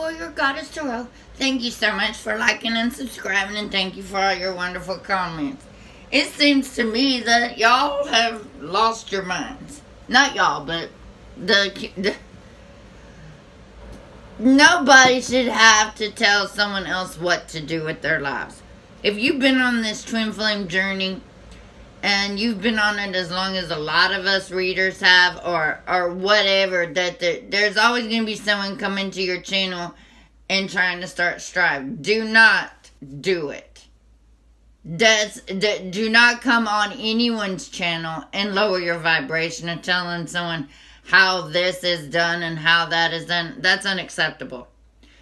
Warrior Goddess Tarot. Thank you so much for liking and subscribing, and thank you for all your wonderful comments. It seems to me that y'all have lost your minds. Not y'all, but nobody should have to tell someone else what to do with their lives. If you've been on this twin flame journey, and you've been on it as long as a lot of us readers have, or whatever, that there's always going to be someone coming to your channel and trying to start strife. Do not do it. Do not come on anyone's channel and lower your vibration and telling someone how this is done and how that is done. That's unacceptable.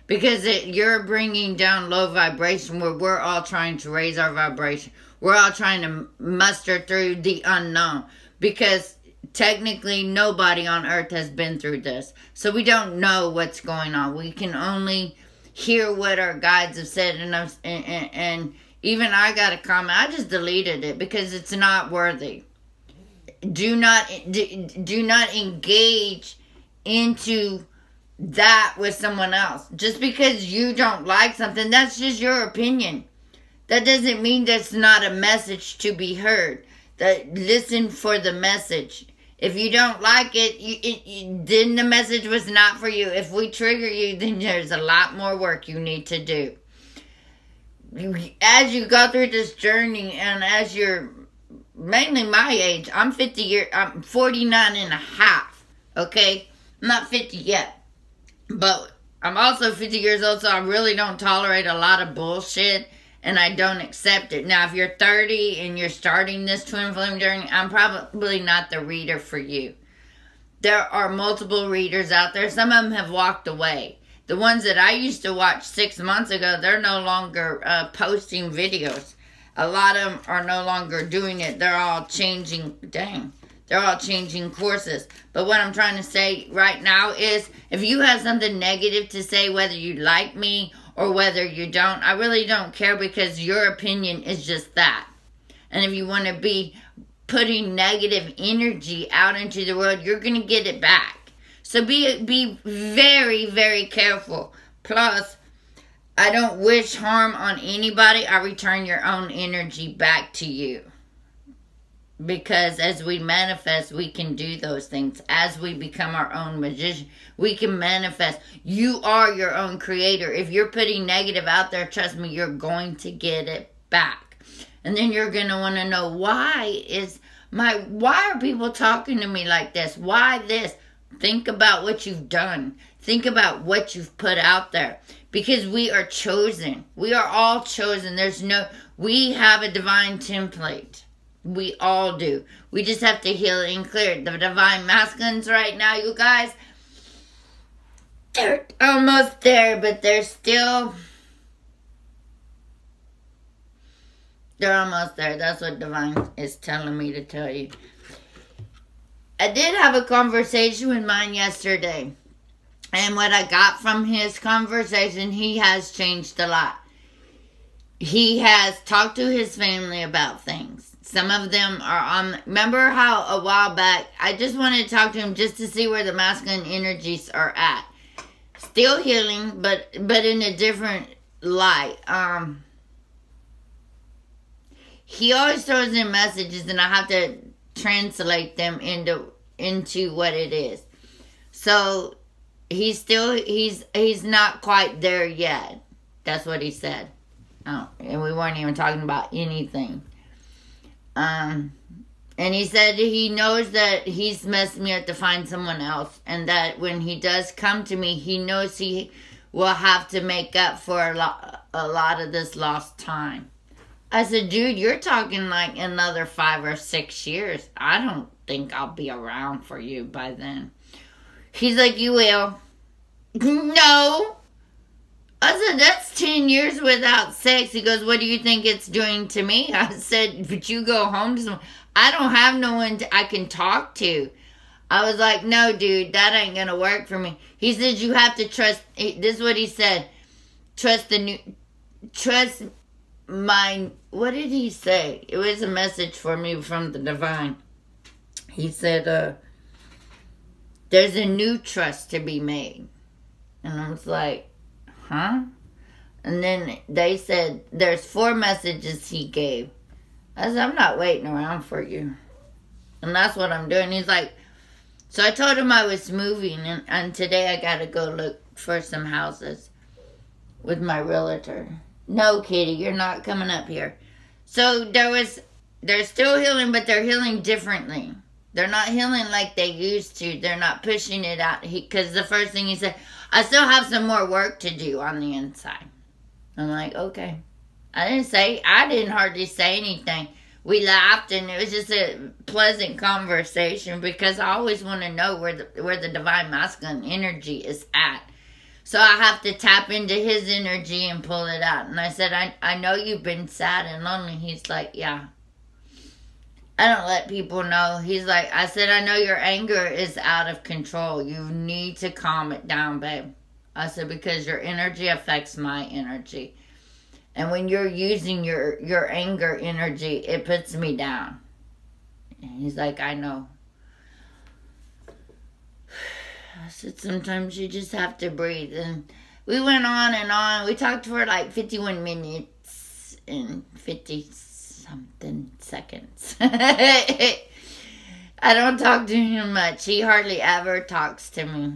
Because you're bringing down low vibration where we're all trying to raise our vibration. We're all trying to muster through the unknown. Because technically nobody on earth has been through this. So we don't know what's going on. We can only hear what our guides have said. And even I got a comment. I just deleted it because it's not worthy. Do not engage into that with someone else. Just because you don't like something, that's just your opinion. That doesn't mean that's not a message to be heard. That listen for the message. If you don't like it, then the message was not for you. If we trigger you, then there's a lot more work you need to do. As you go through this journey, and as you're mainly my age, I'm 49 and a half. Okay? I'm not 50 yet. But I'm also 50 years old, so I really don't tolerate a lot of bullshit, and I don't accept it. Now, if you're 30 and you're starting this twin flame journey, I'm probably not the reader for you. There are multiple readers out there. Some of them have walked away. The ones that I used to watch 6 months ago, they're no longer posting videos. A lot of them are no longer doing it. They're all changing. They're all changing courses. But what I'm trying to say right now is, if you have something negative to say, whether you like me or whether you don't, I really don't care, because your opinion is just that. And if you want to be putting negative energy out into the world, you're going to get it back. So be very, very careful. Plus, I don't wish harm on anybody. I return your own energy back to you. Because as we manifest, we can do those things. As we become our own magician, we can manifest. You are your own creator. If you're putting negative out there, trust me, you're going to get it back. And then you're going to want to know, why are people talking to me like this? Why this? Think about what you've done. Think about what you've put out there. Because we are chosen. We are all chosen. We have a divine template. We all do. We just have to heal it and clear it. The divine masculines right now, you guys, they're almost there, but they're almost there. That's what divine is telling me to tell you. I did have a conversation with mine yesterday. And what I got from his conversation, he has changed a lot. He has talked to his family about things. Some of them are on... Remember how a while back, I just wanted to talk to him just to see where the masculine energies are at. Still healing, but in a different light. He always throws in messages, and I have to translate them into what it is. So, he's not quite there yet. That's what he said. Oh, and we weren't even talking about anything. And he said he knows that he's messed me up to find someone else, and that when he does come to me, he knows he will have to make up for a lot of this lost time. I said, dude, you're talking like another 5 or 6 years. I don't think I'll be around for you by then. He's like, you will. No. I said, that's 10 years without sex. He goes, what do you think it's doing to me? I said, but you go home to someone. I don't have no one I can talk to. I was like, no, dude, that ain't going to work for me. He said, you have to trust. This is what he said. Trust my, what did he say? It was a message for me from the divine. He said, there's a new trust to be made. And I was like, huh? And then they said, there's 4 messages he gave. I said, I'm not waiting around for you. And that's what I'm doing. He's like, so I told him I was moving, and today I got to go look for some houses with my realtor. No, Kitty, you're not coming up here. So they're still healing, but they're healing differently. They're not healing like they used to. They're not pushing it out. Because the first thing he said, I still have some more work to do on the inside. I'm like, okay. I didn't hardly say anything. We laughed, and it was just a pleasant conversation because I always want to know where the divine masculine energy is at. So I have to tap into his energy and pull it out. And I said, I know you've been sad and lonely. He's like, yeah. I don't let people know. He's like, I said, I know your anger is out of control. You need to calm it down, babe. I said, because your energy affects my energy. And when you're using your anger energy, it puts me down. And he's like, I know. I said, sometimes you just have to breathe. And we went on and on. We talked for like 51 minutes and 50-something seconds. I don't talk to him much. He hardly ever talks to me.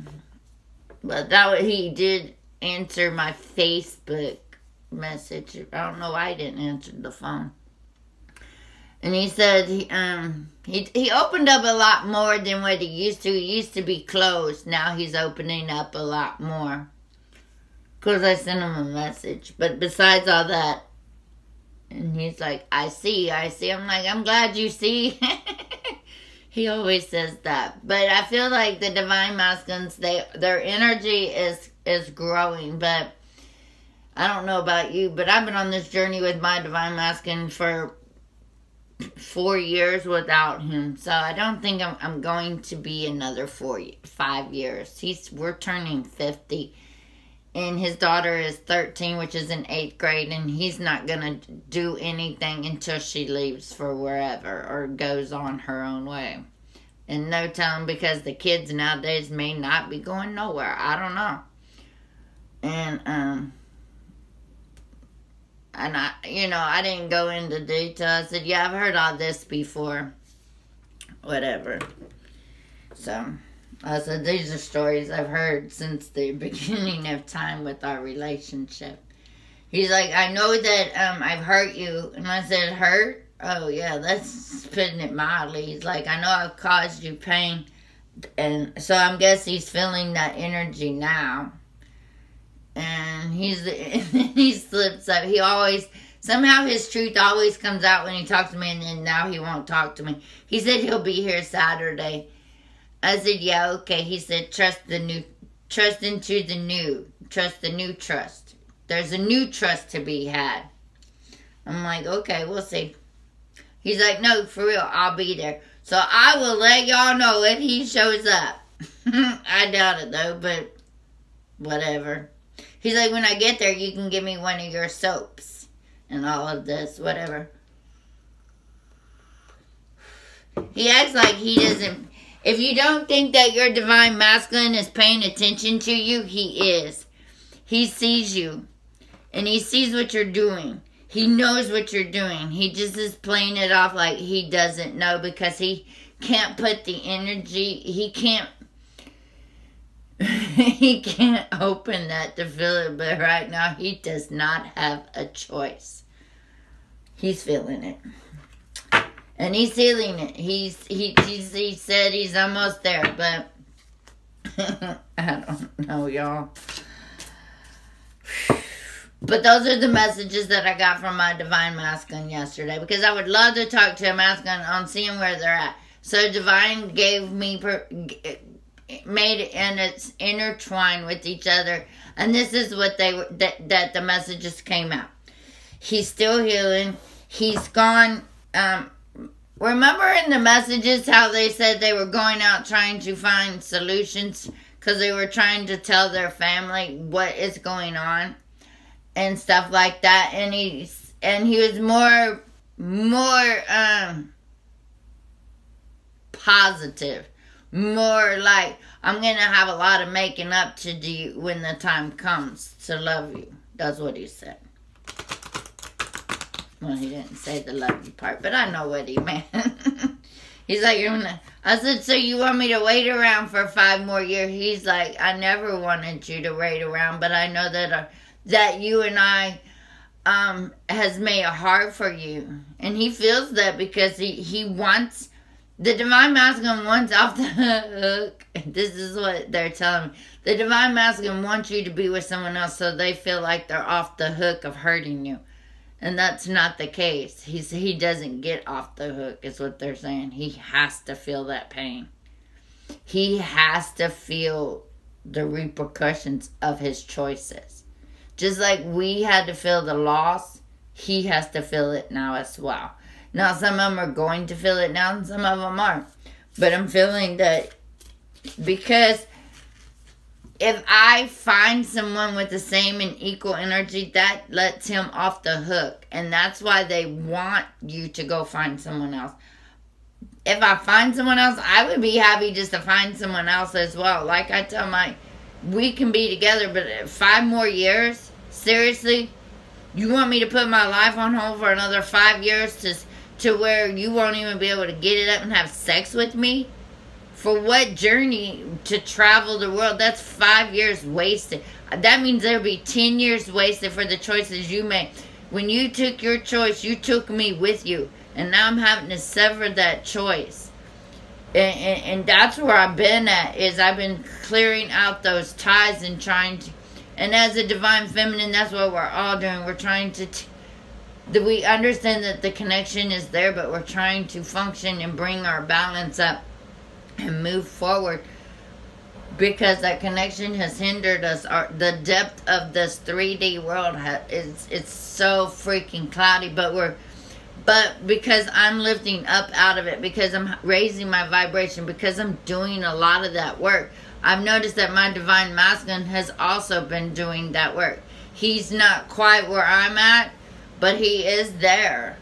But he did answer my Facebook message. I don't know why I didn't answer the phone. And he said he opened up a lot more than what he used to. He used to be closed. Now he's opening up a lot more. Because I sent him a message. But besides all that, and he's like, I see. I'm like, I'm glad you see. He always says that. But I feel like the divine masculines, their energy is growing. But I don't know about you, but I've been on this journey with my divine masculine for 4 years without him. So I don't think I'm going to be another 5 years. We're turning 50. And his daughter is 13, which is in 8th grade. And he's not going to do anything until she leaves for wherever or goes on her own way. And no telling, because the kids nowadays may not be going nowhere. I don't know. And I didn't go into detail. I said, yeah, I've heard all this before. Whatever. So, I said, these are stories I've heard since the beginning of time with our relationship. He's like, I know that I've hurt you. And I said, hurt? Oh, yeah, that's putting it mildly. He's like, I know I've caused you pain. And so I guess he's feeling that energy now. And he slips up. He always, somehow his truth always comes out when he talks to me, and then now he won't talk to me. He said he'll be here Saturday. I said, yeah, okay. He said, trust the new trust. There's a new trust to be had. I'm like, okay, we'll see. He's like, no, for real, I'll be there. So I will let y'all know if he shows up. I doubt it, though, but whatever. He's like, when I get there, you can give me one of your soaps and all of this, whatever. He acts like he doesn't. If you don't think that your divine masculine is paying attention to you, he is. He sees you. And he sees what you're doing. He knows what you're doing. He just is playing it off like he doesn't know, because he can't put the energy. He can't open that to feel it. But right now, he does not have a choice. He's feeling it. And he's healing it. He said he's almost there, but I don't know, y'all. But those are the messages that I got from my divine masculine yesterday, because I would love to talk to a masculine on seeing where they're at. So divine gave me, made it, and it's intertwined with each other. And this is what that the messages came out. He's still healing. He's gone. Remember in the messages how they said they were going out trying to find solutions because they were trying to tell their family what is going on and stuff like that. And he was more positive more like, I'm going to have a lot of making up to do when the time comes to love you. That's what he said. Well, he didn't say the love you part, but I know what he meant. He's like, I said, so you want me to wait around for 5 more years? He's like, I never wanted you to wait around, but I know that you and I has made it hard for you. And he feels that because he wants, the Divine Masculine wants off the hook. This is what they're telling me. The Divine Masculine wants you to be with someone else so they feel like they're off the hook of hurting you. And that's not the case. He doesn't get off the hook, is what they're saying. He has to feel that pain. He has to feel the repercussions of his choices. Just like we had to feel the loss, he has to feel it now as well. Now, some of them are going to feel it now, and some of them aren't. But I'm feeling that because if I find someone with the same and equal energy, that lets him off the hook. And that's why they want you to go find someone else. If I find someone else, I would be happy just to find someone else as well. Like I tell we can be together, but 5 more years? Seriously? You want me to put my life on hold for another 5 years to where you won't even be able to get it up and have sex with me? For what journey to travel the world? That's 5 years wasted. That means there'll be 10 years wasted for the choices you made. When you took your choice, you took me with you. And now I'm having to sever that choice. And that's where I've been at, is I've been clearing out those ties and trying to... And as a Divine Feminine, that's what we're all doing. We're trying to... we understand that the connection is there, but we're trying to function and bring our balance up and move forward, because that connection has hindered us. The depth of this 3D world it's so freaking cloudy, but because I'm lifting up out of it, because I'm raising my vibration, because I'm doing a lot of that work, I've noticed that my Divine Masculine has also been doing that work. He's not quite where I'm at, but he is there.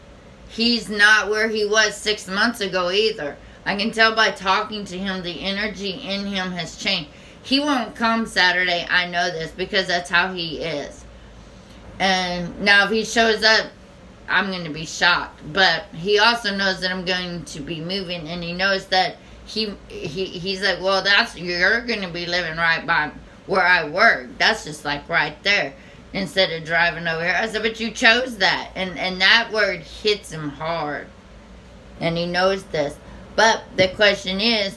He's not where he was 6 months ago either. I can tell by talking to him, the energy in him has changed. He won't come Saturday, I know this, because that's how he is. And now if he shows up, I'm going to be shocked. But he also knows that I'm going to be moving, and he knows that he's like, well, you're going to be living right by where I work. That's just like right there, instead of driving over here. I said, but you chose that. And that word hits him hard. And he knows this. But the question is,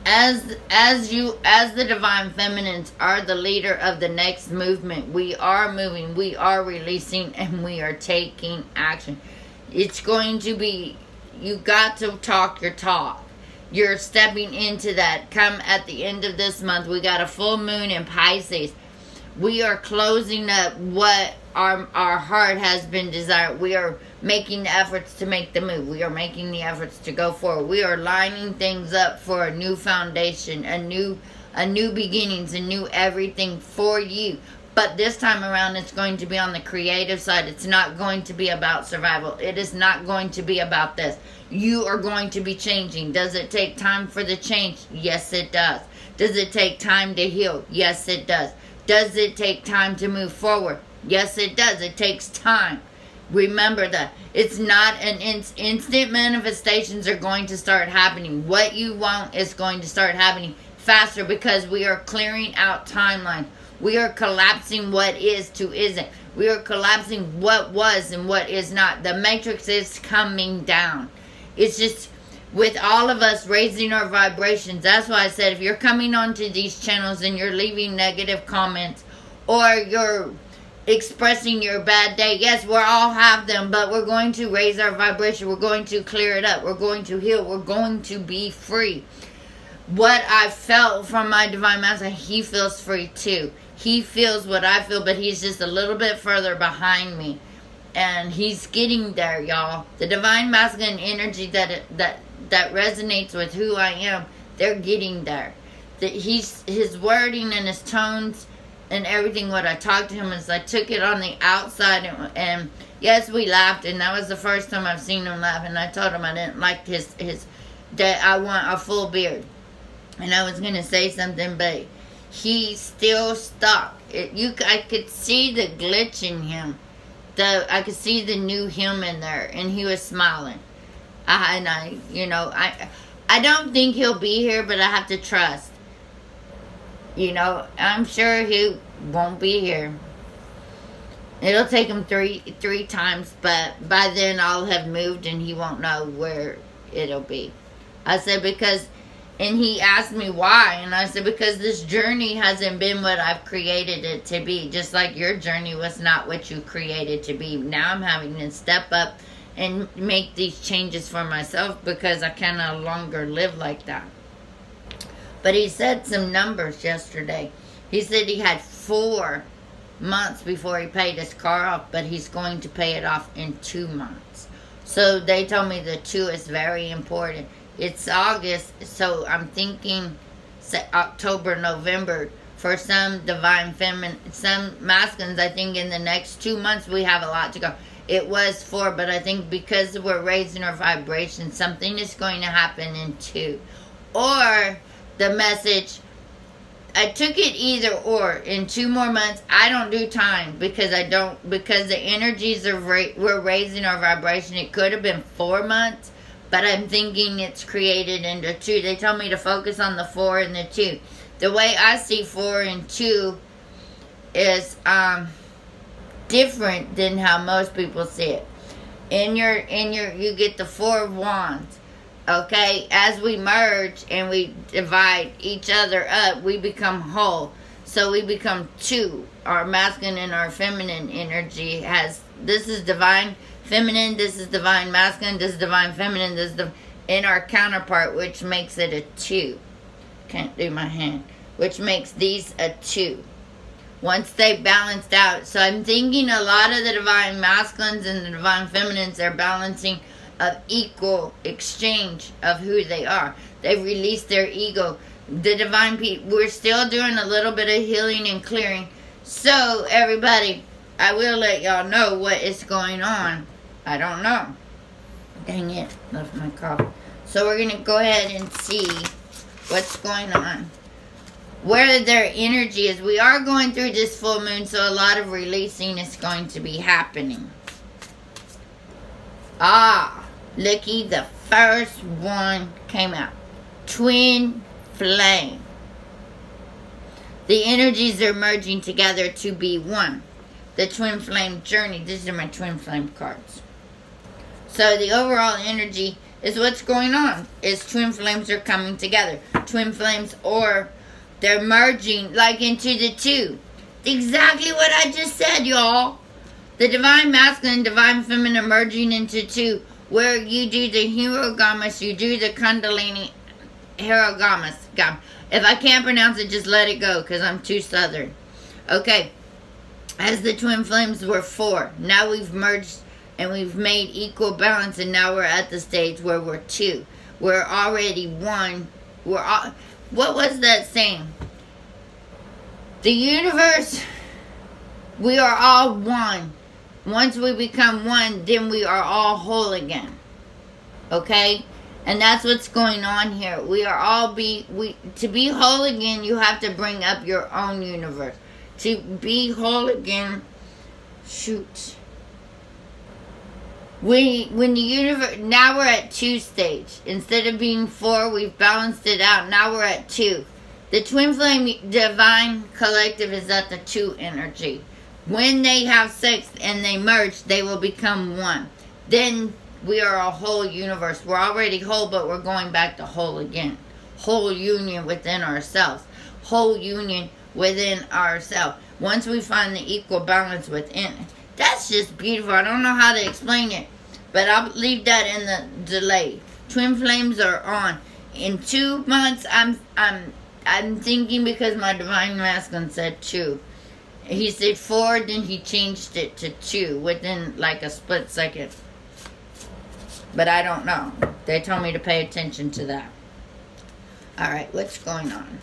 as the Divine Feminines are the leader of the next movement, we are moving, we are releasing, and we are taking action. It's going to be, you got to talk your talk. You're stepping into that. Come at the end of this month, we got a full moon in Pisces. We are closing up what our heart has been desired. We are making the efforts to make the move. We are making the efforts to go forward. We are lining things up for a new foundation, a new beginnings, a new everything for you. But this time around, it's going to be on the creative side. It's not going to be about survival. It is not going to be about this. You are going to be changing. Does it take time for the change? Yes, it does. Does it take time to heal? Yes, it does. Does it take time to move forward? Yes, it does. It takes time. Remember that. It's not an instant manifestations are going to start happening. What you want is going to start happening faster, because we are clearing out timelines. We are collapsing what is to isn't. We are collapsing what was and what is not. The matrix is coming down. It's just with all of us raising our vibrations. That's why I said, if you're coming onto these channels and you're leaving negative comments, or you're expressing your bad day, yes, we all have them, but we're going to raise our vibration. We're going to clear it up. We're going to heal. We're going to be free. What I felt from my Divine Master, he feels free too. He feels what I feel, but he's just a little bit further behind me. And he's getting there, y'all. The Divine Masculine energy that resonates with who I am, they're getting there. His wording and his tones and everything, what I talked to him, is I took it on the outside, and Yes, we laughed, and that was the first time I've seen him laugh. And I told him I didn't like that I want a full beard. And I was gonna say something, but he still stuck. I could see the glitch in him. I could see the new him in there, and he was smiling. I don't think he'll be here, but I have to trust. I'm sure he won't be here. It'll take him three times, but by then I'll have moved and he won't know where it'll be. I said and he asked me why, and I said because this journey hasn't been what I've created it to be, just like your journey was not what you created to be. Now I'm having to step up and make these changes for myself because I can no longer live like that. But he said some numbers yesterday. He said he had 4 months before he paid his car off, but he's going to pay it off in 2 months. So they told me the 2 is very important. It's August, so I'm thinking October, November for some divine feminine, some masculines. I think in the next 2 months we have a lot to go. It was 4, but I think because we're raising our vibration, something is going to happen in 2. Or the message, I took it either or. In 2 more months, I don't do time because the energies are we're raising our vibration. It could have been 4 months, but I'm thinking it's created into 2. They told me to focus on the 4 and the 2. The way I see 4 and 2 is different than how most people see it. You get the 4 of Wands. Okay, as we merge and we divide each other up, we become whole. So we become 2. Our masculine and our feminine energy this is divine feminine, this is divine masculine, this is divine feminine, this is in our counterpart, which makes it a 2. Can't do my hand. Which makes these a 2. Once they balanced out. So I'm thinking a lot of the divine masculines and the divine feminines are balancing of equal exchange of who they are. They've released their ego. The divine people, we're still doing a little bit of healing and clearing. So everybody, I will let y'all know what is going on. I don't know. Dang it, left my cough. So we're going to go ahead and see what's going on. Where their energy is. We are going through this full moon, so a lot of releasing is going to be happening. Looky, the first one came out. Twin flame. The energies are merging together to be one. The twin flame journey. These are my twin flame cards. So the overall energy is what's going on. Is twin flames are coming together. Twin flames, or they're merging like into the 2. Exactly what I just said, y'all. The divine masculine and divine feminine merging into 2. Where you do the Hierogamas, you do the Kundalini Hierogamas. If I can't pronounce it, just let it go, because I'm too southern. Okay. As the twin flames were 4. Now we've merged and we've made equal balance, and now we're at the stage where we're 2. We're already 1. What was that saying? The universe, we are all 1. Once we become 1, then we are all whole again. Okay? And that's what's going on here. We are all to be whole again, you have to bring up your own universe. To be whole again, shoot. When the universe, now we're at 2 stage. Instead of being 4, we've balanced it out. Now we're at 2. The twin flame divine collective is at the 2 energy. When they have sex and they merge, they will become 1. Then we are a whole universe. We're already whole, but we're going back to whole again. Whole union within ourselves. Whole union within ourselves. Once we find the equal balance within it. That's just beautiful. I don't know how to explain it, but I'll leave that in the delay. Twin flames are on. In 2 months, I'm thinking because my divine masculine said 2. He said 4, then he changed it to 2 within like a split second. But I don't know. They told me to pay attention to that. Alright, what's going on?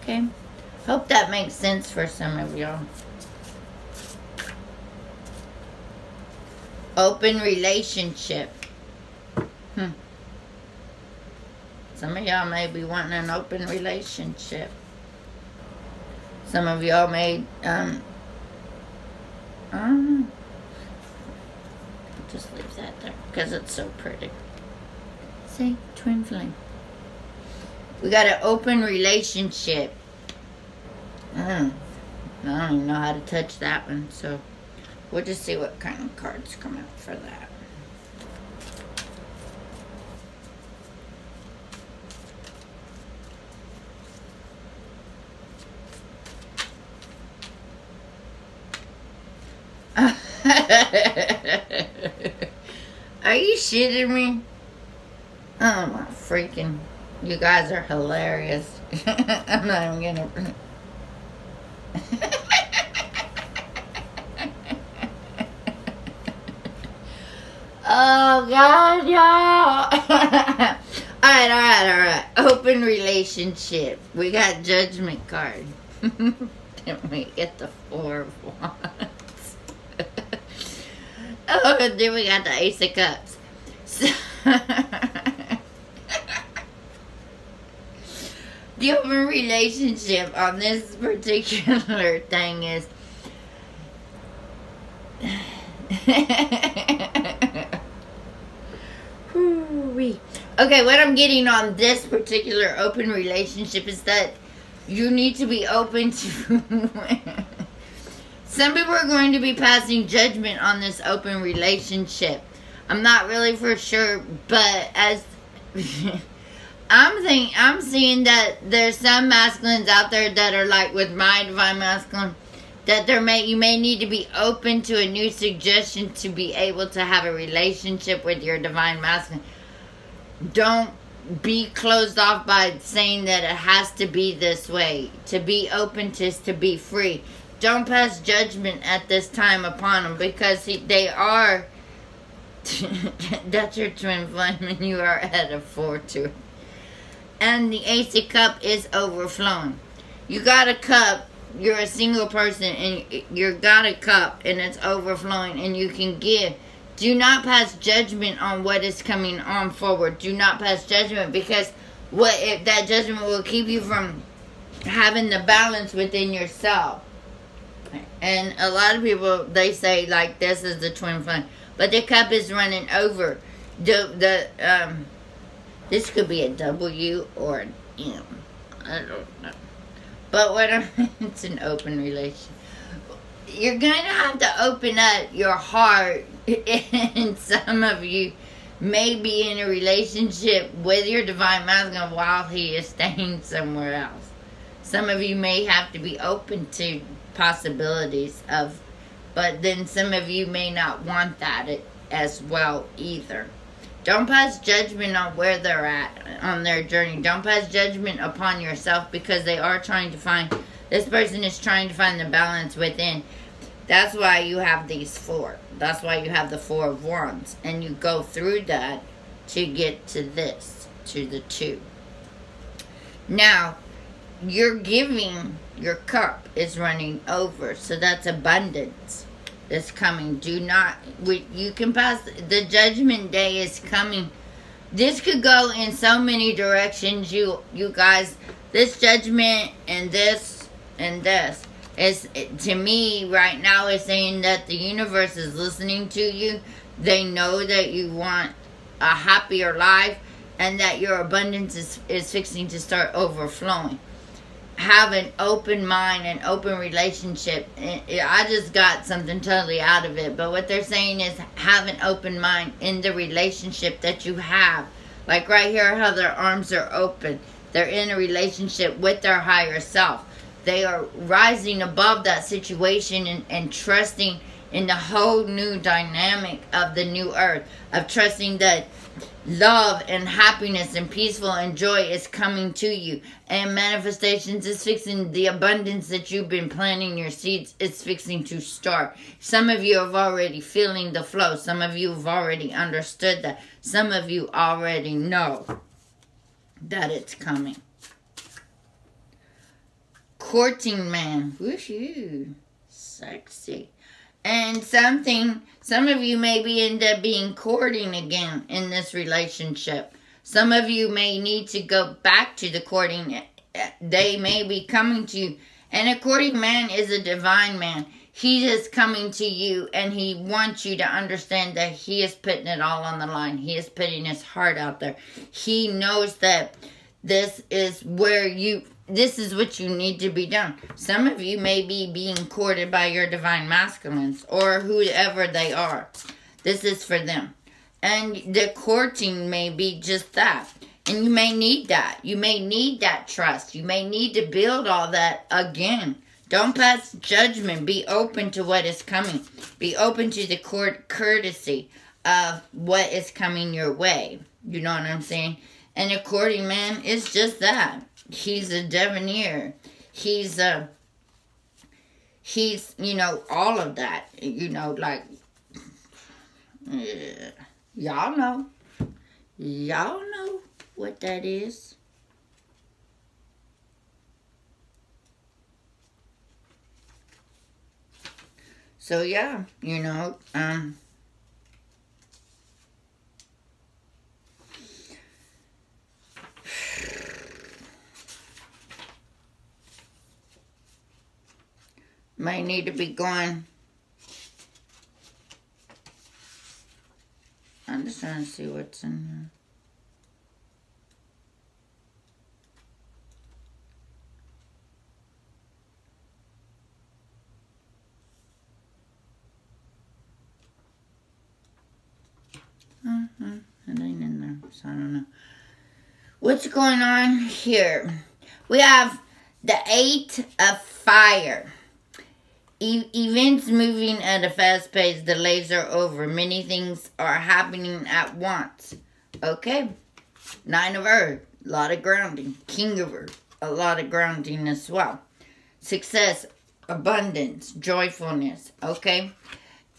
Okay. Hope that makes sense for some of y'all. Open relationship. Some of y'all may be wanting an open relationship. Some of y'all may, I don't know. Just leave that there because it's so pretty. See, twin flame. We got an open relationship. I don't even know how to touch that one, so we'll just see what kind of cards come out for that. Are you shitting me? Oh my freaking... You guys are hilarious. I'm not even gonna... Oh God, y'all. Alright. Open relationship. We got judgment card. Then we get the 4 of Wands. Oh, then we got the Ace of Cups. So the open relationship on this particular thing is okay, what I'm getting on this particular open relationship is that you need to be open to some people are going to be passing judgment on this open relationship. I'm not really for sure, but as I'm seeing that there's some masculines out there that are like with my divine masculine, that you may need to be open to a new suggestion to be able to have a relationship with your divine masculine. Don't be closed off by saying that it has to be this way. To be open is to be free. Don't pass judgment at this time upon them because they are... That's your twin flame and you are at a 4-2. And the Ace of Cups is overflowing. You got a cup, you're a single person, and you got a cup, and it's overflowing, and you can give. Do not pass judgment on what is coming on forward. Do not pass judgment because that judgment will keep you from having the balance within yourself. And a lot of people, they say, like, this is the twin flame. But the cup is running over. This could be a W or an M. I don't know. But it's an open relationship. You're going to have to open up your heart. And some of you may be in a relationship with your divine masculine while he is staying somewhere else. Some of you may have to be open to possibilities of, but then some of you may not want that as well either. Don't pass judgment on where they're at on their journey. Don't pass judgment upon yourself because they are trying to find, this person is trying to find the balance within. That's why you have these 4. That's why you have the 4 of Wands. And you go through that to get to this, to the 2. Now, you're giving, your cup is running over. So that's abundance is coming. Do not, you can pass, the judgment day is coming. This could go in so many directions, you guys. This judgment and this is, to me right now, is saying that the universe is listening to you. They know that you want a happier life and that your abundance is fixing to start overflowing. Have an open mind and open relationship. I just got something totally out of it, but what they're saying is have an open mind in the relationship that you have. Like right here, how their arms are open. They're in a relationship with their higher self. They are rising above that situation and trusting in the whole new dynamic of the new earth, of trusting that love and happiness and peaceful and joy is coming to you, and manifestations is fixing, the abundance that you've been planting your seeds is fixing to start. Some of you have already feeling the flow. Some of you have already understood that. Some of you already know that it's coming. Courting man. Woohoo. Sexy. And some of you maybe end up being courting again in this relationship. Some of you may need to go back to the courting. They may be coming to you. And a courting man is a divine man. He is coming to you and he wants you to understand that he is putting it all on the line. He is putting his heart out there. He knows that this is what you need to be done. Some of you may be being courted by your divine masculines or whoever they are. This is for them. And the courting may be just that. And you may need that. You may need that trust. You may need to build all that again. Don't pass judgment. Be open to what is coming. Be open to the courtesy of what is coming your way. You know what I'm saying? And a courting man is just that. He's a debonair. He's you know, all of that. You know, like, y'all know. Y'all know what that is. So yeah, you know, might need to be going. I'm just trying to see what's in here. It ain't in there, so I don't know. What's going on here? We have the 8 of Fire. Events moving at a fast pace. Delays are over. Many things are happening at once. Okay. 9 of Earth. A lot of grounding. King of Earth. A lot of grounding as well. Success. Abundance. Joyfulness. Okay.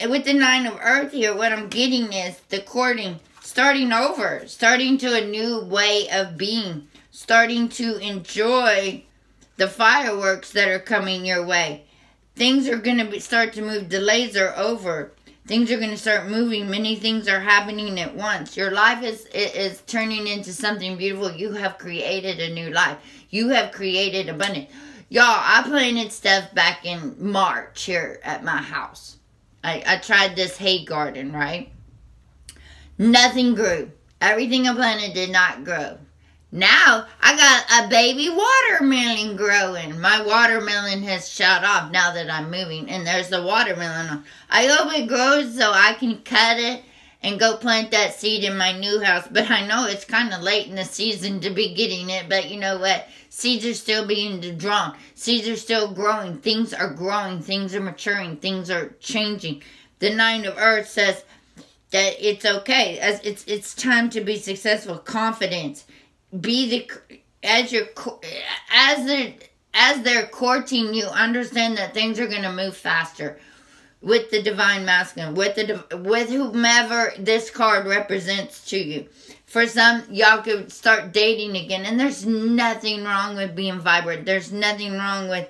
And with the 9 of Earth here, what I'm getting is the courting. Starting over. Starting to a new way of being. Starting to enjoy the fireworks that are coming your way. Things are going to start to move. Delays are over. Things are going to start moving. Many things are happening at once. Your life is turning into something beautiful. You have created a new life. You have created abundance. Y'all, I planted stuff back in March here at my house. I tried this hay garden, right? Nothing grew. Everything I planted did not grow. Now, I got a baby watermelon growing. My watermelon has shot off now that I'm moving. And there's the watermelon. I hope it grows so I can cut it and go plant that seed in my new house. But I know it's kind of late in the season to be getting it. But you know what? Seeds are still being drawn. Seeds are still growing. Things are growing. Things are maturing. Things are changing. The 9 of Earth says that it's okay. It's time to be successful. Confidence. As they're courting you, understand that things are going to move faster with the divine masculine, with whomever this card represents to you. For some, y'all could start dating again, and there's nothing wrong with being vibrant. There's nothing wrong with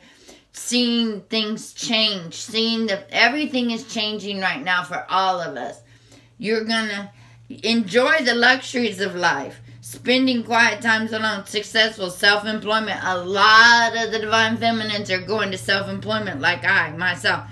seeing things change, seeing that everything is changing right now for all of us. You're gonna enjoy the luxuries of life. Spending quiet times alone, successful, self-employment. A lot of the divine feminines are going to self-employment like I, myself.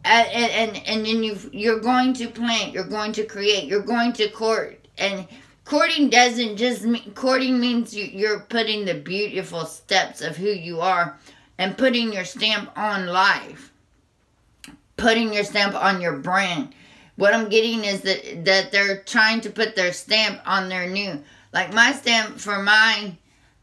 And then you're going to plant, you're going to create, you're going to court. And courting doesn't just mean, courting means you're putting the beautiful steps of who you are and putting your stamp on life. Putting your stamp on your brand. What I'm getting is that they're trying to put their stamp on their new. Like my stamp for my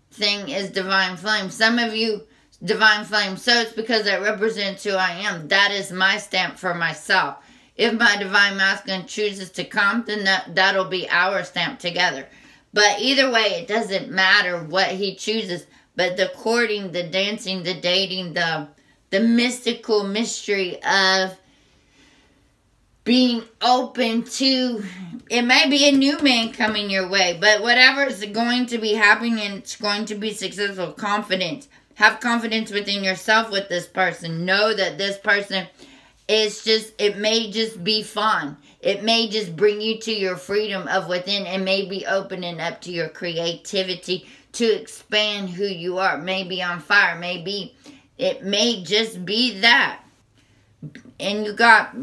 thing is Divine Flame. Some of you, Divine Flame. So it's because it represents who I am. That is my stamp for myself. If my Divine Masculine chooses to come, then that'll be our stamp together. But either way, it doesn't matter what he chooses. But the courting, the dancing, the dating, the mystical mystery of being open to, it may be a new man coming your way, but whatever is going to be happening, it's going to be successful. Confidence. Have confidence within yourself with this person. Know that this person It's just, it may just be fun. It may just bring you to your freedom of within and maybe opening up to your creativity to expand who you are. Maybe on fire. Maybe it may just be that. And you got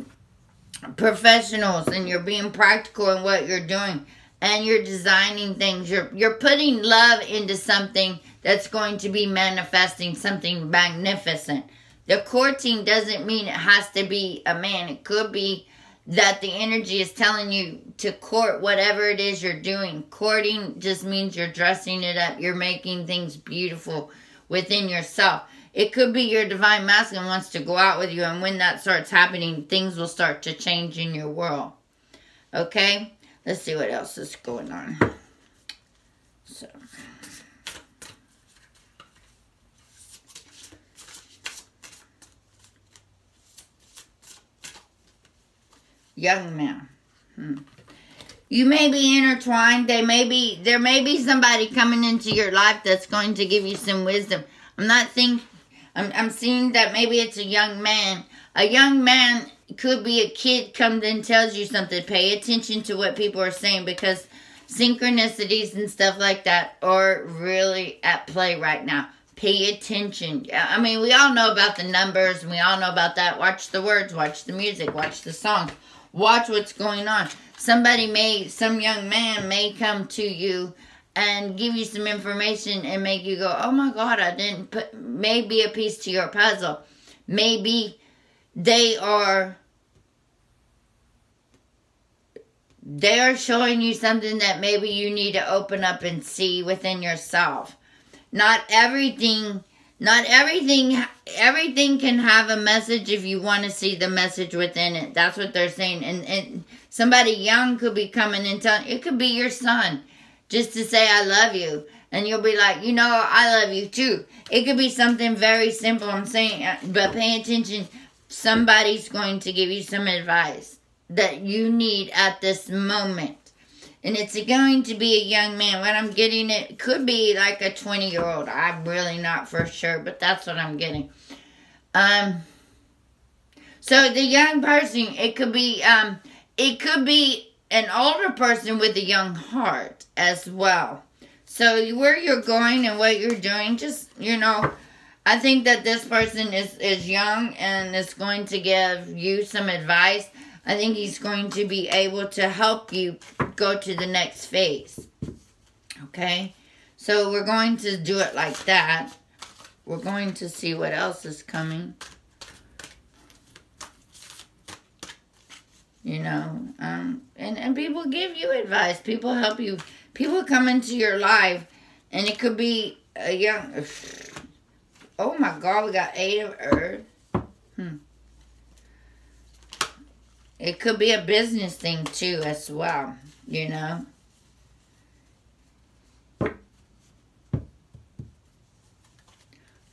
professionals and you're being practical in what you're doing. And you're designing things. You're putting love into something that's going to be manifesting something magnificent. The courting doesn't mean it has to be a man. It could be that the energy is telling you to court whatever it is you're doing. Courting just means you're dressing it up. You're making things beautiful within yourself. It could be your divine masculine wants to go out with you, and when that starts happening, things will start to change in your world. Okay? Let's see what else is going on. So, young man. You may be intertwined. There may be somebody coming into your life that's going to give you some wisdom. I'm seeing that maybe it's a young man. A young man could be a kid comes and tells you something. Pay attention to what people are saying, because synchronicities and stuff like that are really at play right now. Pay attention. I mean, we all know about the numbers, and we all know about that. Watch the words, watch the music, watch the songs. Watch what's going on. Some young man may come to you and give you some information and make you go, oh my God, I didn't put, maybe a piece to your puzzle. Maybe they are showing you something that maybe you need to open up and see within yourself. Not everything can have a message if you want to see the message within it. That's what they're saying. And somebody young could be coming and telling, it could be your son, just to say, I love you. And you'll be like, you know, I love you too. It could be something very simple, I'm saying, but pay attention. Somebody's going to give you some advice that you need at this moment. And it's going to be a young man. What I'm getting, it could be like a 20-year-old. I'm really not for sure, but that's what I'm getting. So the young person, it could be an older person with a young heart as well. So where you're going and what you're doing, just, you know, I think that this person is young and is going to give you some advice. I think he's going to be able to help you go to the next phase. Okay? So we're going to do it like that. We're going to see what else is coming. You know, and people give you advice. People help you. People come into your life, and it could be a young... Oh my God, we got 8 of Earth. It could be a business thing too as well, you know.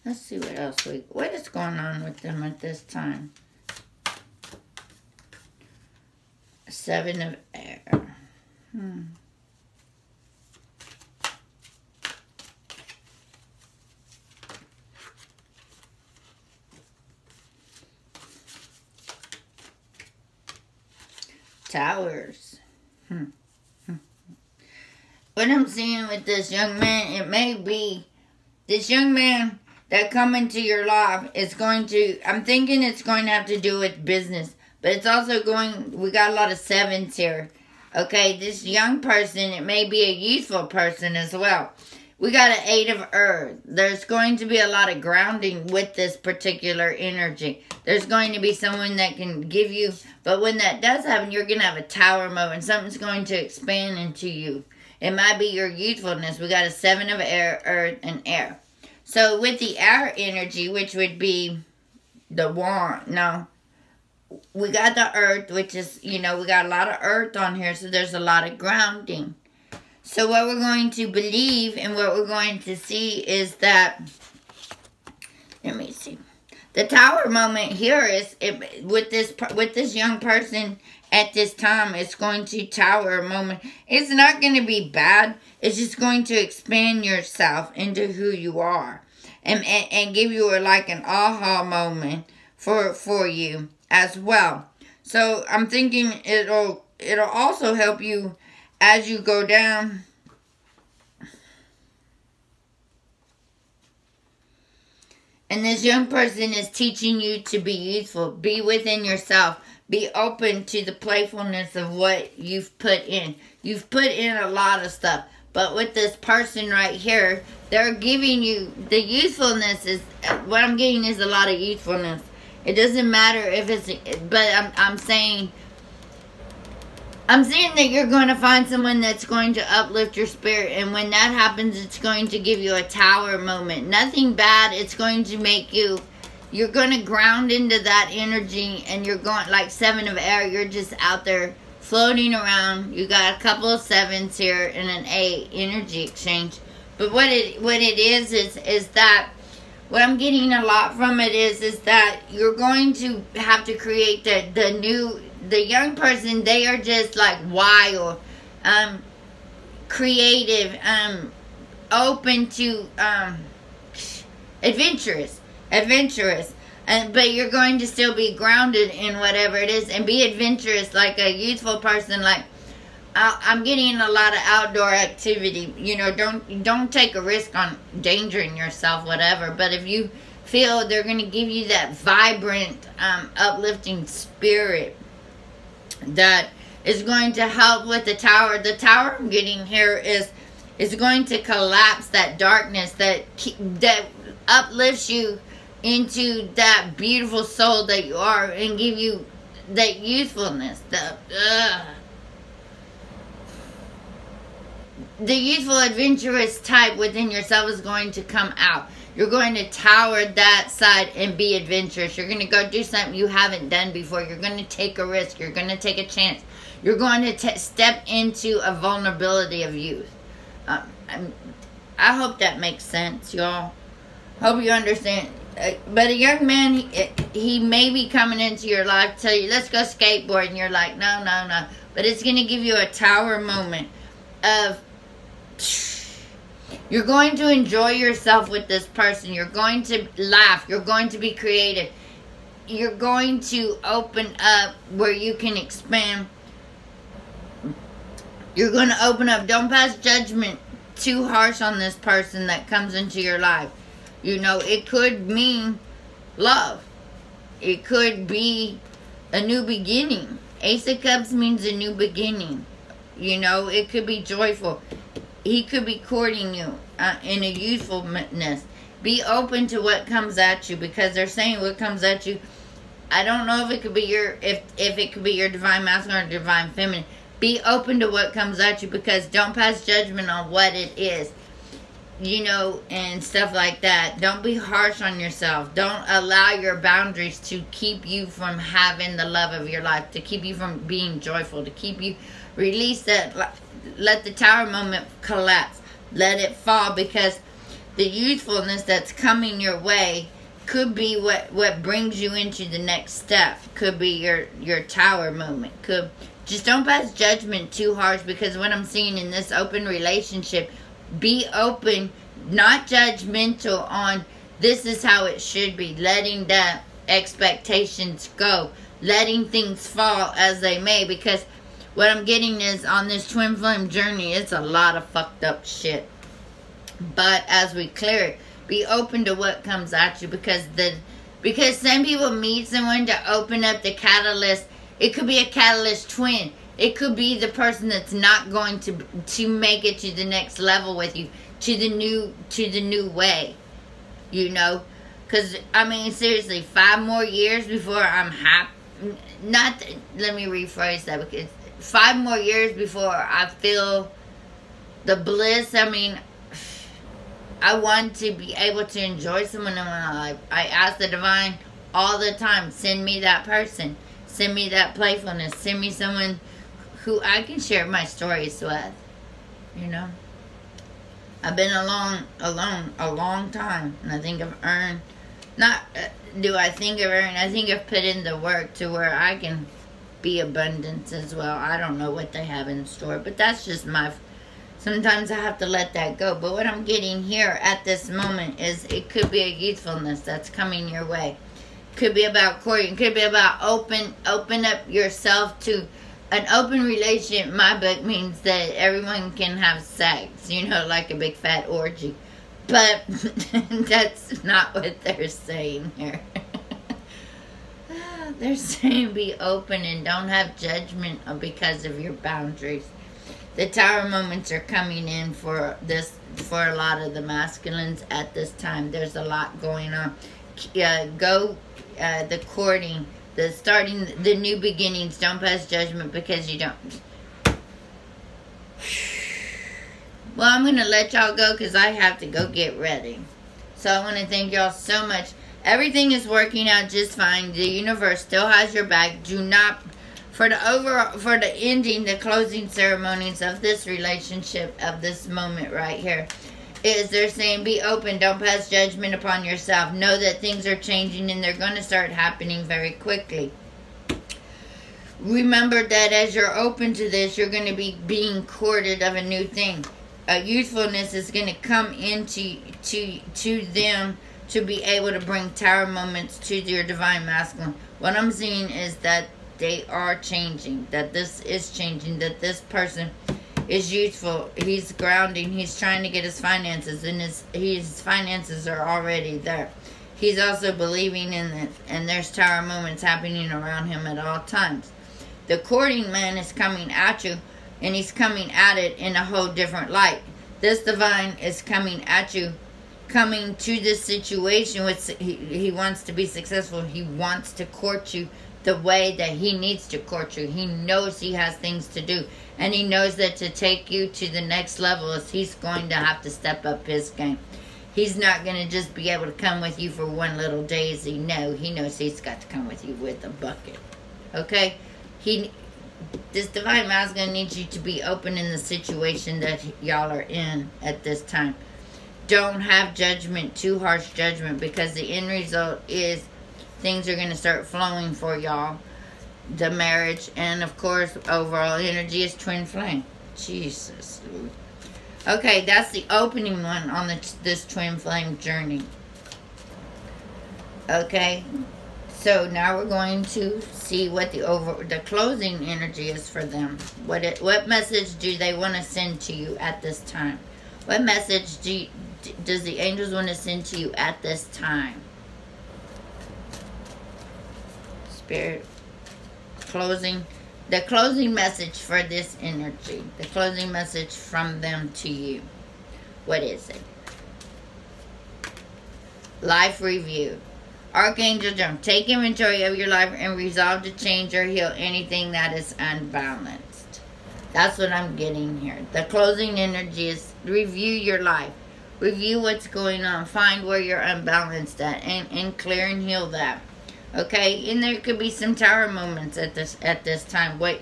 Let's see what else what is going on with them at this time. 7 of Air. Towers. What I'm seeing with this young man, it may be this young man that come into your life is going to, I'm thinking it's going to have to do with business, but it's also going, we got a lot of 7s here. Okay, this young person, it may be a youthful person as well. We got an 8 of Earth. There's going to be a lot of grounding with this particular energy. There's going to be someone that can give you, but when that does happen, you're going to have a tower moment. Something's going to expand into you. It might be your youthfulness. We got a 7 of Air, Earth, and Air. So with the air energy, which would be the wand, no. We got the Earth, which is, you know, we got a lot of Earth on here, so there's a lot of grounding. So what we're going to believe and what we're going to see is that, let me see. The tower moment here is, with this young person at this time, it's going to tower moment. It's not going to be bad. It's just going to expand yourself into who you are. And give you like an aha moment for you. as well. So I'm thinking it'll also help you as you go down. And this young person is teaching you to be youthful. Be within yourself. Be open to the playfulness of what you've put in. You've put in a lot of stuff. But with this person right here, they're giving you the youthfulness. Is what I'm getting is a lot of youthfulness. It doesn't matter if it's, but I'm saying that you're going to find someone that's going to uplift your spirit. And when that happens, it's going to give you a tower moment. Nothing bad. It's going to make you, you're going to ground into that energy. And you're going, like 7 of air, you're just out there floating around. You got a couple of 7s here and an 8 energy exchange. But what it is that, what I'm getting a lot from it is that you're going to have to create the young person. They are just like wild, creative, open to, adventurous, but you're going to still be grounded in whatever it is and be adventurous like a youthful person. Like, I'm getting a lot of outdoor activity. You know, don't take a risk on endangering yourself, whatever. But if you feel they're going to give you that vibrant, uplifting spirit that is going to help with the tower. The tower I'm getting here is going to collapse that darkness that uplifts you into that beautiful soul that you are and give you that youthfulness. The youthful, adventurous type within yourself is going to come out. You're going to tower that side and be adventurous. You're going to go do something you haven't done before. You're going to take a risk. You're going to take a chance. You're going to step into a vulnerability of youth. I hope that makes sense, y'all. Hope you understand. But a young man, he may be coming into your life, tell you, let's go skateboard. And you're like, no. But it's going to give you a tower moment of, you're going to enjoy yourself with this person. You're going to laugh. You're going to be creative. You're going to open up where you can expand. You're going to open up. Don't pass judgment too harsh on this person that comes into your life. You know, it could mean love. It could be a new beginning. Ace of Cups means a new beginning. You know, it could be joyful. He could be courting you in a youthfulness. Be open to what comes at you, because they're saying what comes at you. I don't know if it could be if it could be your divine masculine or divine feminine. Be open to what comes at you, because don't pass judgment on what it is. You know, and stuff like that. Don't be harsh on yourself. Don't allow your boundaries to keep you from having the love of your life, to keep you from being joyful, to keep you, release that, let the tower moment collapse. Let it fall, because the youthfulness that's coming your way could be what brings you into the next step. Could be your tower moment. Just don't pass judgment too harsh, because what I'm seeing in this open relationship, be open, not judgmental on this is how it should be. Letting that expectations go. Letting things fall as they may. Because what I'm getting is on this twin flame journey, it's a lot of fucked up shit. But as we clear it, be open to what comes at you. Because some people meet someone to open up the catalyst. It could be a catalyst twin. It could be the person that's not going to make it to the next level with you, to the new way, you know. Because I mean, seriously, 5 more years before I'm happy. Let me rephrase that, because 5 more years before I feel the bliss. I mean, I want to be able to enjoy someone in my life. I ask the divine all the time, send me that person, send me that playfulness, send me someone who I can share my stories with, you know. I've been alone a long time, and I think I've earned, I think I've put in the work to where I can be abundance as well. I don't know what they have in store, but that's just sometimes I have to let that go. But what I'm getting here at this moment is it could be a youthfulness that's coming your way. Could be about courting. Could be about open up yourself to an open relationship. My book means that everyone can have sex, you know, like a big fat orgy. But that's not what they're saying here. They're saying be open and don't have judgment because of your boundaries. The Tower moments are coming in for a lot of the masculines at this time. There's a lot going on. The courting, the starting, the new beginnings. Don't pass judgment because you don't. Well, I'm going to let y'all go because I have to go get ready. So I want to thank y'all so much. Everything is working out just fine. The universe still has your back. Do not, for the ending, the closing ceremonies of this relationship, of this moment right here, is they're saying be open, don't pass judgment upon yourself. Know that things are changing and they're going to start happening very quickly. Remember that as you're open to this, you're going to be being courted of a new thing. Youthfulness is going to come into to them to be able to bring Tower moments to your divine masculine. What I'm seeing is that they are changing, that this is changing, that this person is youthful. He's grounding. He's trying to get his finances, and his finances are already there. He's also believing in it, and there's Tower moments happening around him at all times. The courting man is coming at you, and he's coming at it in a whole different light. This divine is coming at you, coming to this situation with he wants to be successful. He wants to court you the way that he needs to court you. He knows he has things to do, and he knows that to take you to the next level is he's going to have to step up his game. He's not going to just be able to come with you for one little daisy. No, he knows he's got to come with you with a bucket. Okay? This divine masculine needs you to be open in the situation that y'all are in at this time. Don't have judgment, too harsh judgment, because the end result is things are going to start flowing for y'all. The marriage, and of course, overall energy is twin flame. Jesus. Okay, that's the opening one on this twin flame journey. Okay, so now we're going to see what the closing energy is for them. What message do they want to send to you at this time? What message does the angels want to send to you at this time? Spirit, the closing message for this energy, the closing message from them to you. What is it? Life review. Archangel Jump. Take inventory of your life and resolve to change or heal anything that is unbalanced. That's what I'm getting here. The closing energy is review your life. Review what's going on. Find where you're unbalanced at and clear and heal that. Okay? And there could be some Tower moments at this time. Wait.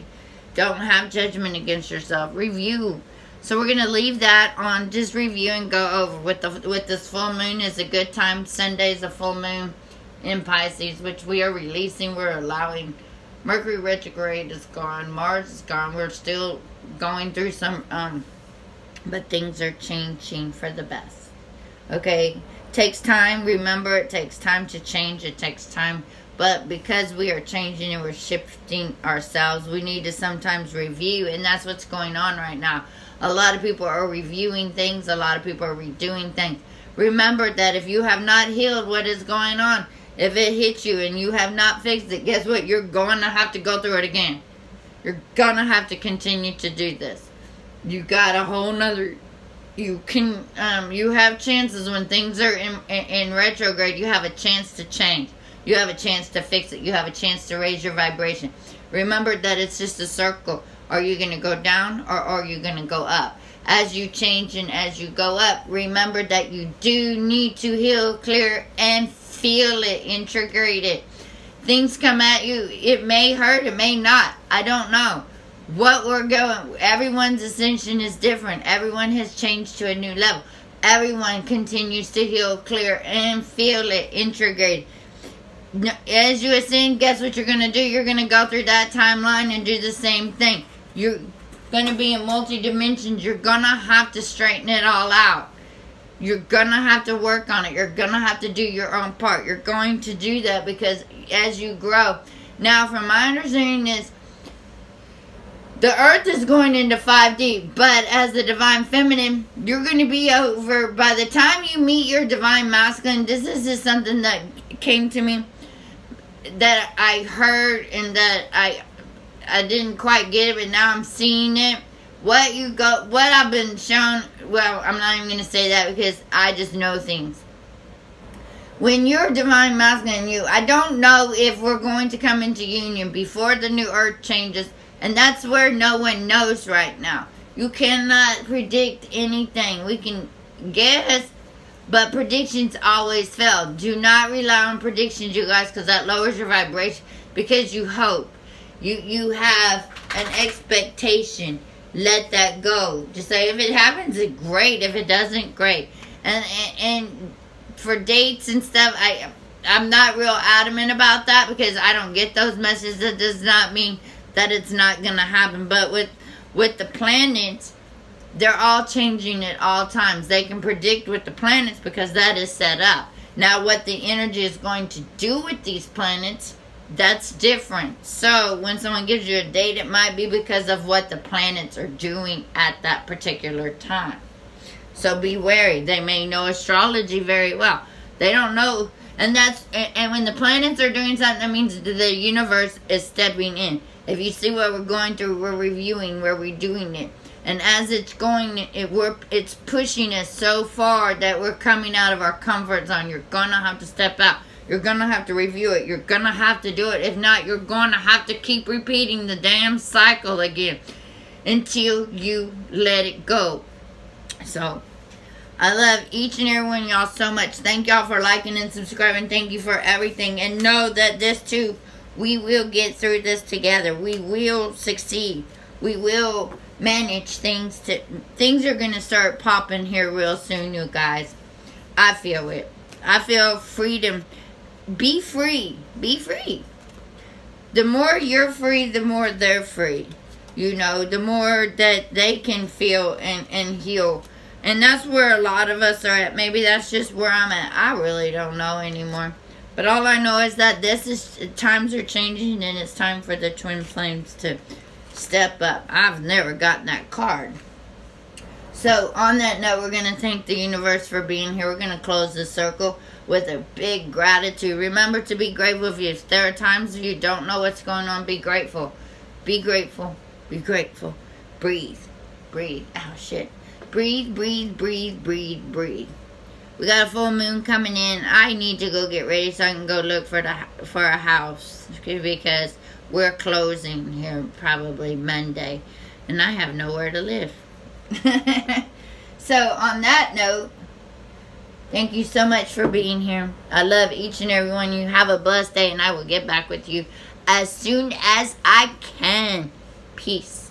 Don't have judgment against yourself. Review. So we're going to leave that on just review and go over. With this full moon is a good time. Sunday is a full moon in Pisces, which we are releasing. We're allowing. Mercury retrograde is gone. Mars is gone. We're still going through some, but things are changing for the best. Okay? Takes time. Remember, it takes time to change. It takes time. But because we are changing and we're shifting ourselves, we need to sometimes review. And that's what's going on right now. A lot of people are reviewing things. A lot of people are redoing things. Remember that if you have not healed what is going on, if it hits you and you have not fixed it, guess what? You're going to have to go through it again. You're going to have to continue to do this. You got a whole nother... You have chances when things are in retrograde. You have a chance to change. You have a chance to fix it. You have a chance to raise your vibration. Remember that it's just a circle. Are you going to go down or are you going to go up? As you change and as you go up, remember that you do need to heal, clear, and feel it, integrate it. Things come at you. It may hurt. It may not. I don't know. Everyone's ascension is different. Everyone has changed to a new level. Everyone continues to heal, clear, and feel it, integrate. As you ascend, guess what you're going to do? You're going to go through that timeline and do the same thing. You're going to be in multi-dimensions. You're going to have to straighten it all out. You're going to have to work on it. You're going to have to do your own part. You're going to do that because as you grow. Now, from my understanding is, the earth is going into 5D, but as the divine feminine, you're going to be over, by the time you meet your divine masculine, this is just something that came to me, that I heard, and that I didn't quite get it, but now I'm seeing it. What I've been shown, well, I'm not even going to say that because I just know things. When you're divine masculine, I don't know if we're going to come into union before the new earth changes. And that's where no one knows right now. You cannot predict anything. We can guess, but predictions always fail. Do not rely on predictions, you guys, because that lowers your vibration. Because you hope. You have an expectation. Let that go. Just say, if it happens, it's great. If it doesn't, great. And for dates and stuff, I'm not real adamant about that because I don't get those messages. That does not mean that it's not going to happen. But with the planets, they're all changing at all times. They can predict with the planets because that is set up. Now, what the energy is going to do with these planets, that's different. So, when someone gives you a date, it might be because of what the planets are doing at that particular time. So, be wary. They may know astrology very well. They don't know. And when the planets are doing something, that means the universe is stepping in. If you see what we're going through, we're reviewing, we're redoing it. And as it's going, it's pushing us so far that we're coming out of our comfort zone. You're going to have to step out. You're going to have to review it. You're going to have to do it. If not, you're going to have to keep repeating the damn cycle again until you let it go. So, I love each and every one of y'all so much. Thank y'all for liking and subscribing. Thank you for everything. And know that this too, we will get through this together. We will succeed. We will manage things. Things are going to start popping here real soon, you guys. I feel it. I feel freedom. Be free. Be free. The more you're free, the more they're free. You know, the more that they can feel and heal. And that's where a lot of us are at. Maybe that's just where I'm at. I really don't know anymore. But all I know is that times are changing and it's time for the twin flames to step up. I've never gotten that card. So on that note, we're going to thank the universe for being here. We're going to close the circle with a big gratitude. Remember to be grateful. If there are times you don't know what's going on, be grateful. Be grateful. Be grateful. Breathe. Breathe. Oh, shit. Breathe, breathe, breathe, breathe, breathe. We got a full moon coming in. I need to go get ready so I can go look for a house. Because we're closing here probably Monday. And I have nowhere to live. So, on that note, thank you so much for being here. I love each and every one of you. Have a blessed day, and I will get back with you as soon as I can. Peace.